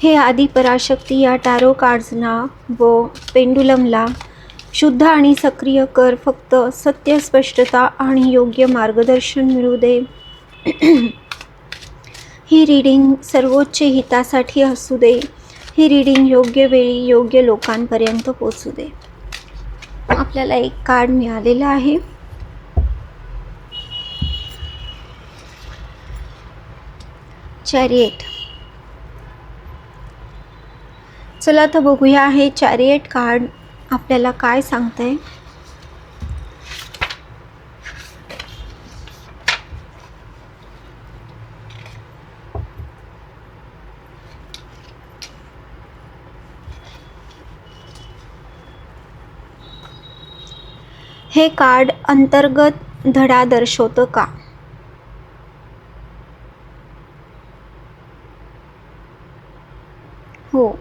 हे आदिपराशक्ती या टॅरो कार्ड्सना व पेंडुलमला शुद्ध आणि सक्रिय कर. फक्त सत्य, स्पष्टता आणि योग्य मार्गदर्शन मिळू दे. ही रीडिंग सर्वोच्च हितासाठी असू दे. ही रीडिंग योग्य वेळी योग्य लोकांपर्यंत पोचू दे. आपल्याला एक कार्ड मिळालेलं आहे. चॅरिएट. चला तर बघूया हे चॅरिएट कार्ड आपल्याला काय सांगतंय. हे कार्ड अंतर्गत धडा दर्शवतं का? हो.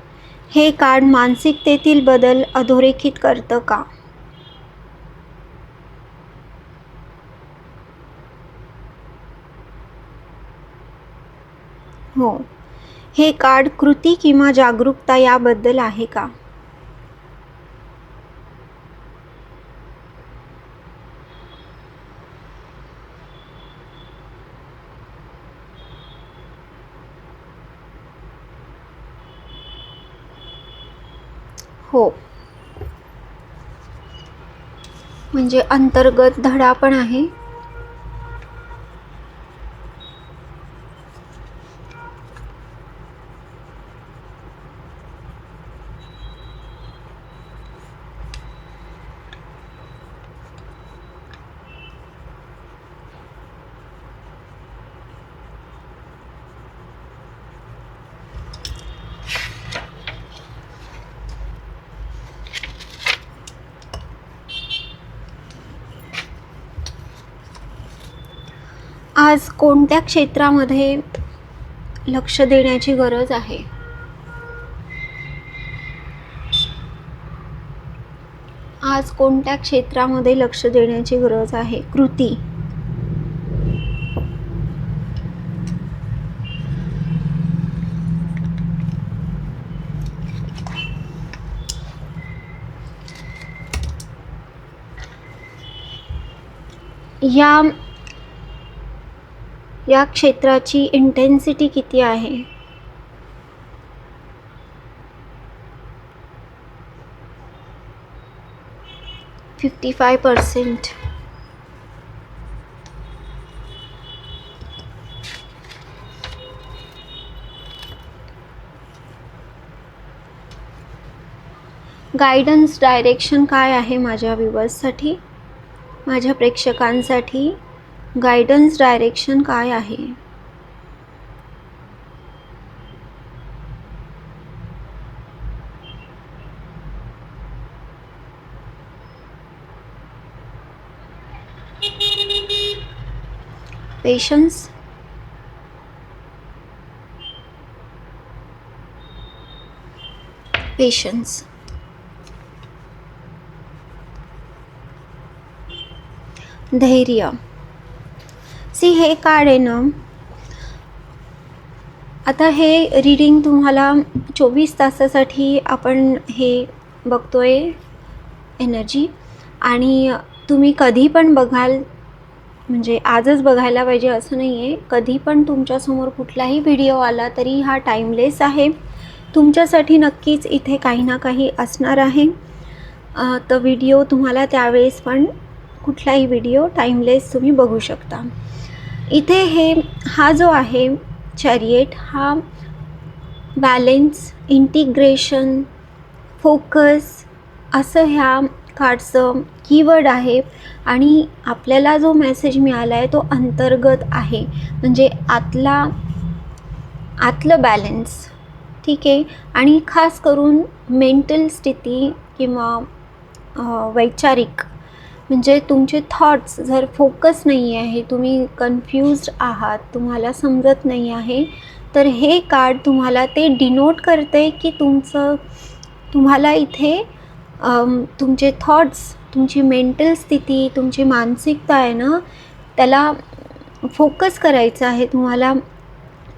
हे कार्ड मानसिकतेतील बदल अधोरेखित करतं का? हो. हे कार्ड कृती किंवा जागरूकता याबद्दल आहे का? हो. म्हणजे अंतर्गत धडा पण आहे. आज कोणत्या क्षेत्रामध्ये लक्ष देण्याची गरज आहे? आज कोणत्या क्षेत्रामध्ये लक्ष देण्याची गरज आहे? कृती. या क्षेत्राची इंटेन्सिटी किती आहे? – 55%. गायडन्स, डायरेक्शन काय आहे माझ्या व्ह्यूअर्ससाठी, माझ्या प्रेक्षकांसाठी? गायडन्स, डायरेक्शन काय आहे? पेशन्स. पेशन्स. धैर्य. हे कार्ड आहे ना, आता हे रीडिंग तुम्हाला 24 तासासाठी आपण हे बघतोय एनर्जी, आणि तुम्ही कधी पण बघाल, म्हणजे आजच बघायला पाहिजे असं नाही आहे. कधी पण तुमच्यासमोर कुठलाही व्हिडिओ आला तरी हा टाईमलेस आहे. तुमच्यासाठी नक्कीच इथे काही ना काही असणार आहे. तर व्हिडिओ तुम्हाला त्यावेळेस पण कुठलाही व्हिडिओ टाईमलेस तुम्ही बघू शकता. इथे हा जो आहे चॅरिएट, हा बॅलेन्स, इंटिग्रेशन, फोकस असं ह्या कार्डचं कीवर्ड आहे. आणि आपल्याला जो मेसेज मिळाला आहे तो अंतर्गत आहे, म्हणजे आतलं बॅलेन्स. ठीक आहे. आणि खास करून मेंटल स्थिती किंवा वैचारिक, म्हणजे तुमचे थॉट्स जर फोकस नाही आहे, तुम्ही कन्फ्यूज्ड आहात, तुम्हाला समजत नाही आहे, तर हे कार्ड तुम्हाला ते डिनोट करते की तुम्हाला इथे तुमचे थॉट्स, तुमची मेंटल स्थिती, तुमची मानसिकता आहे ना, त्याला फोकस करायचं आहे. तुम्हाला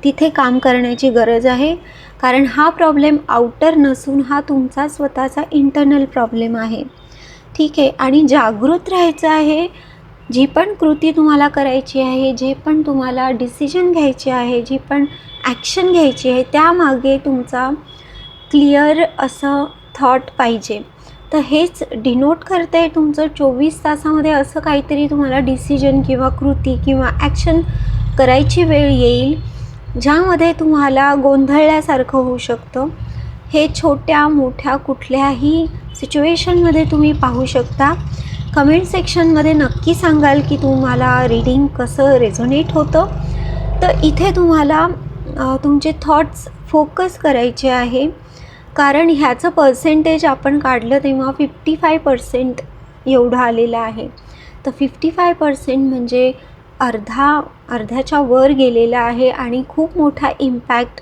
तिथे काम करण्याची गरज आहे, कारण हा प्रॉब्लेम आउटर नसून हा तुमचा स्वतःचा इंटरनल प्रॉब्लेम आहे. ठीक आहे. आणि जागृत राहायचं आहे. जी पण कृती तुम्हाला करायची आहे, जे पण तुम्हाला डिसिजन घ्यायचे आहे, जी पण ॲक्शन घ्यायची आहे, त्यामागे तुमचा क्लिअर असं थॉट पाहिजे. तर हेच डिनोट करतं आहे तुमचं 24 तासामध्ये असं काहीतरी तुम्हाला डिसिजन किंवा कृती किंवा ॲक्शन करायची वेळ येईल, ज्यामध्ये तुम्हाला गोंधळल्यासारखं होऊ शकतं. हे छोट्या मोठ्या कुठल्याही सिच्युएशनमध्ये तुम्ही पाहू शकता. कमेंट सेक्शनमध्ये नक्की सांगाल की तुम्हाला रीडिंग कसं रेझोनेट होतं. तर इथे तुम्हाला तुमचे थॉट्स फोकस करायचे आहे, कारण ह्याचं पर्सेंटेज आपण काढलं तेव्हा 55% एवढं आलेलं आहे. तर 55% म्हणजे अर्ध्याच्या वर गेलेला आहे आणि खूप मोठा इम्पॅक्ट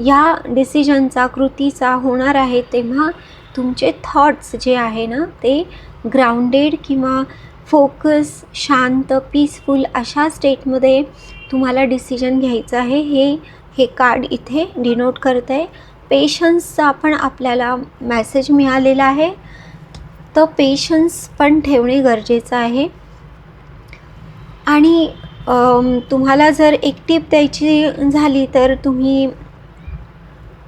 या डिसिजनचा, कृतीचा होणार आहे. तेव्हा तुमचे थॉट्स जे आहे ना, ते ग्राउंडेड किंवा फोकस, शांत, पीसफुल अशा स्टेटमध्ये तुम्हाला डिसिजन घ्यायचं आहे. हे कार्ड इथे डिनोट करतं आहे. पेशन्सचा पण आपल्याला मेसेज मिळालेला आहे. तर पेशन्स पण ठेवणे गरजेचं आहे. आणि तुम्हाला जर एक टिप द्यायची झाली तर तुम्ही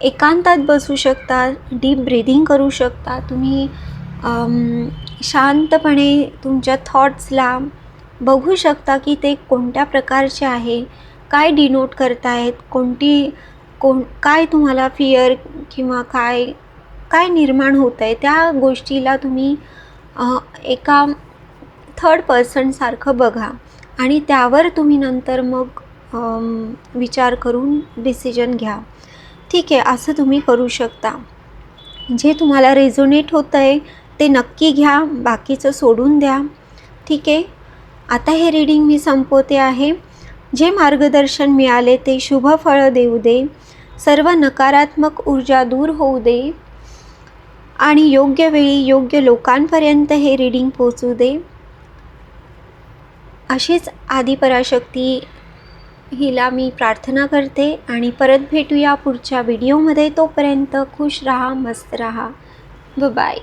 एकांतात बसू शकता, डीप ब्रीदिंग करू शकता. तुम्ही शांतपणे तुमच्या थॉट्सला बघू शकता की ते कोणत्या प्रकारचे आहे, काय डिनोट करतायत, काय तुम्हाला फिअर किंवा काय निर्माण होतं आहे, त्या गोष्टीला तुम्ही एका थर्ड पर्सनसारखं बघा आणि त्यावर तुम्ही नंतर मग विचार करून डिसिजन घ्या. ठीक आहे, असं तुम्ही करू शकता. जे तुम्हाला रेझोनेट होतं आहे ते नक्की घ्या, बाकीचं सोडून द्या. ठीक आहे. आता हे रीडिंग मी संपवते आहे. जे मार्गदर्शन मिळाले ते शुभ फळं देऊ दे, सर्व नकारात्मक ऊर्जा दूर होऊ दे आणि योग्य वेळी योग्य लोकांपर्यंत हे रीडिंग पोचू दे. अशीच आदिपराशक्ती हिला मी प्रार्थना करते आणि परत भेटूया पुढच्या व्हिडिओमध्ये. तोपर्यंत खुश राहा, मस्त राहा. बाय.